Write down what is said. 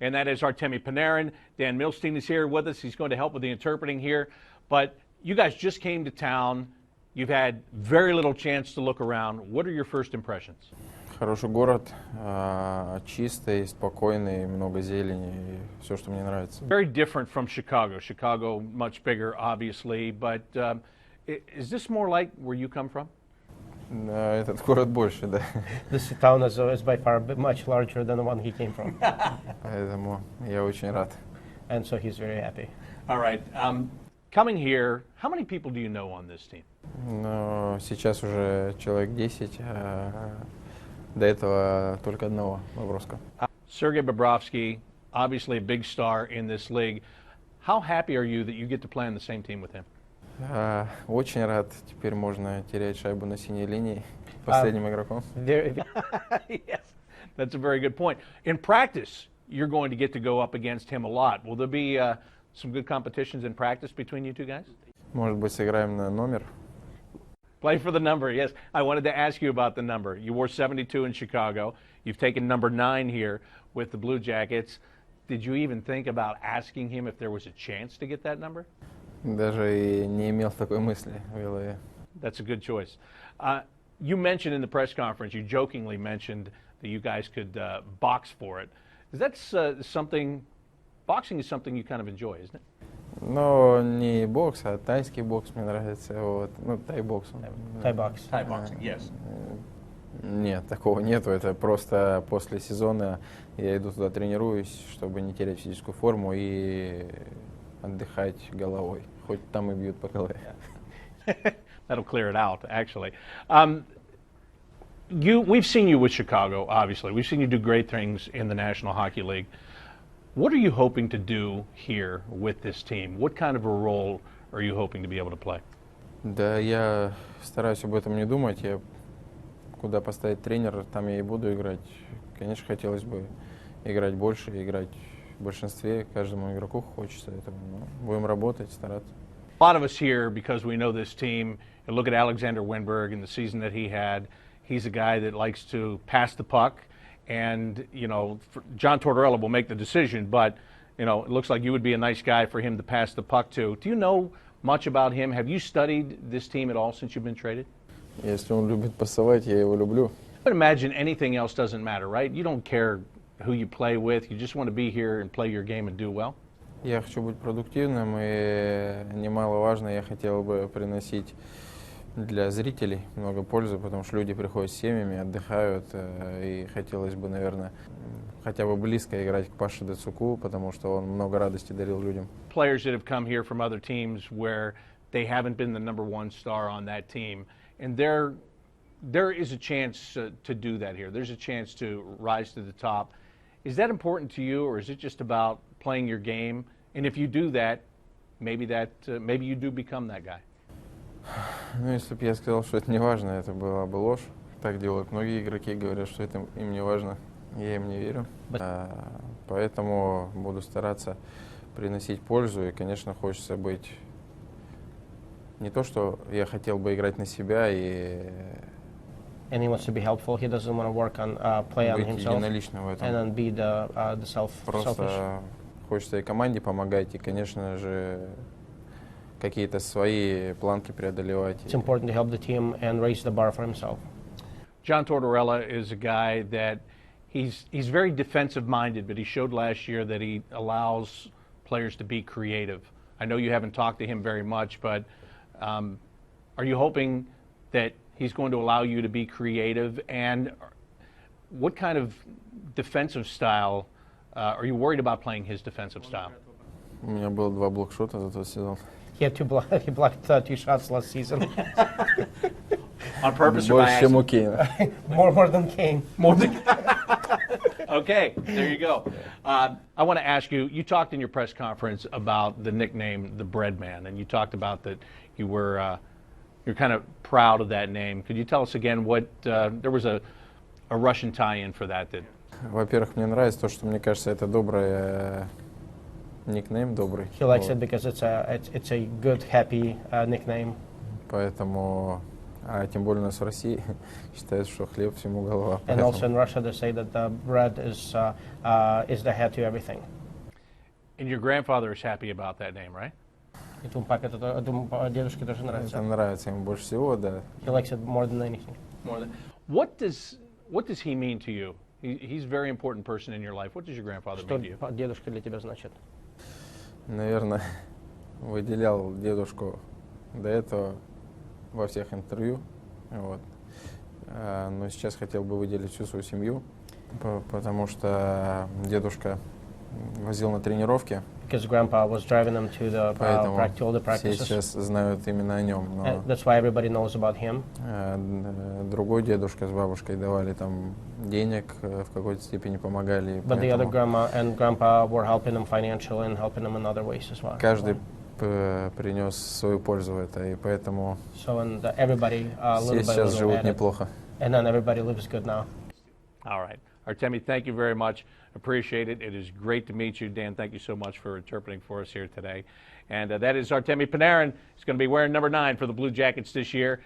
And that is Артемий Panarin. Dan Milstein is here with us. He's going to help with the interpreting here. But you guys just came to town. You've had very little chance to look around. What are your first impressions? Хороший город, чистый, спокойный, много зелени, и все, что мне нравится. Very different from Chicago. Chicago much bigger, obviously, but is this more like where you come from? Да, этот город больше, да. This town is by far much larger than the one he came from. Поэтому я очень рад. And so he's very happy. All right. Coming here, how many people do you know on this team? Но сейчас уже человек 10, до этого только одного, Бобровского. Sergei Bobrovsky, obviously a big star in this league. How happy are you that you get to play on the same team with him? Очень рад. Теперь можно терять шайбу на синей линии последним игроком. Yes, that's a very good point. In practice, you're going to get to go up against him a lot. Will there be some good competitions in practice between you two guys? Может быть, сыграем на номер? Play for the number, yes. I wanted to ask you about the number. You wore 72 in Chicago. You've taken number 9 here with the Blue Jackets. Did you even think about asking him if there was a chance to get that number? Даже и не имел такой мысли в голове. That's a good choice. You mentioned in the press conference, you jokingly mentioned that you guys could box for it. Is that something, boxing is something you kind of enjoy, isn't it? Но не бокс, а тайский бокс мне нравится. Вот. Ну, тай-бокс. Thai box. Thai boxing, yes. Нет, такого нету. Это просто после сезона я иду туда, тренируюсь, чтобы не терять физическую форму и отдыхать головой. Хоть там и бьют по голове. That'll clear it out, actually. We've seen you with Chicago, obviously. We've seen you do great things in the National Hockey League. What are you hoping to do here with this team? What kind of a role are you hoping to be able to play? Да, я стараюсь об этом не думать. Я куда поставить тренера, там я и буду играть. Конечно, хотелось бы играть больше, играть в большинстве. Каждому игроку хочется этого. Но будем работать, стараться. A lot of us here, because we know this team, and look at Alexander Wennberg and the season that he had. He's a guy that likes to pass the puck. And, you know, John Tortorella will make the decision, but, you know, it looks like you would be a nice guy for him to pass the puck to. Do you know much about him? Have you studied this team at all since you've been traded? Если он любит пасовать, я его люблю. I would imagine anything else doesn't matter, right? You don't care who you play with. You just want to be here and play your game and do well. Я хочу быть продуктивным, и немаловажно, я хотел бы приносить для зрителей много пользы, потому что люди приходят с семьями, отдыхают, и хотелось бы, наверное, хотя бы близко играть к Паше Дацуку, потому что он много радости дарил людям. Players that have come here from other teams where they haven't been the number one star on that team, and there is a chance to do that here. There's a chance to rise to the top. Is that important to you, or is it just about playing your game? And if you do that, maybe you do become that guy. Ну, если бы я сказал, что это не важно, это была бы ложь. Так делают многие игроки, говорят, что это им не важно. Я им не верю. Поэтому буду стараться приносить пользу. И, конечно, хочется быть не то, что я хотел бы играть на себя и And he wants to be helpful. He doesn't want to work on play on быть himself единоличным в этом. and then be the selfish. Просто хочется и команде помогать, и, конечно же, какие-то свои планки преодолевать. It's important to help the team and raise the bar for himself. John Tortorella is a guy that he's very defensive-minded, but he showed last year that he allows players to be creative. I know you haven't talked to him very much, but are you hoping that he's going to allow you to be creative? And what kind of defensive style are you worried about playing his defensive style? У меня было 2 блокшота за тот сезон. He blocked 2 shots last season. On purpose or by Больше, чем у accident? Кейна. more than Kane. Okay, there you go. I want to ask you, you talked in your press conference about the nickname, the Bread Man, and you talked about that you're kind of proud of that name. Could you tell us again what, there was a Russian tie-in for that? Во-первых, мне нравится то, что, мне кажется, это добрый никнейм, добрый. He likes it because it's a good, happy nickname. Поэтому А тем более у нас в России считают, что хлеб всему голова. And also Поэтому in Russia, they say that the bread is the head to everything. And your grandfather is happy about that name, right? И твоему папе, дедушке тоже это нравится. нравится ему больше всего, да. He likes it more than anything. What does he mean to you? He's a very important person in your life. What does your grandfather Что mean to you? дедушка для тебя значит? Наверное, выделял дедушку до этого во всех интервью. Вот. Но сейчас хотел бы выделить всю свою семью, потому что дедушка возил на тренировки, Because grandpa was driving them to the поэтому all the все practices. сейчас знают именно о нем. Но That's why everybody knows about him. другой дедушка с бабушкой давали там денег, в какой-то степени помогали. But the other Поэтому grandma and grandpa were helping him financially and helping him in other ways as well. каждый принес свою пользу в это, и поэтому So and everybody все little by сейчас little живут added. неплохо. And then everybody lives good now. All right. Artemi, thank you very much. Appreciate it. It is great to meet you. Dan, thank you so much for interpreting for us here today. And that is Артемий Панарин. He's going to be wearing number 9 for the Blue Jackets this year.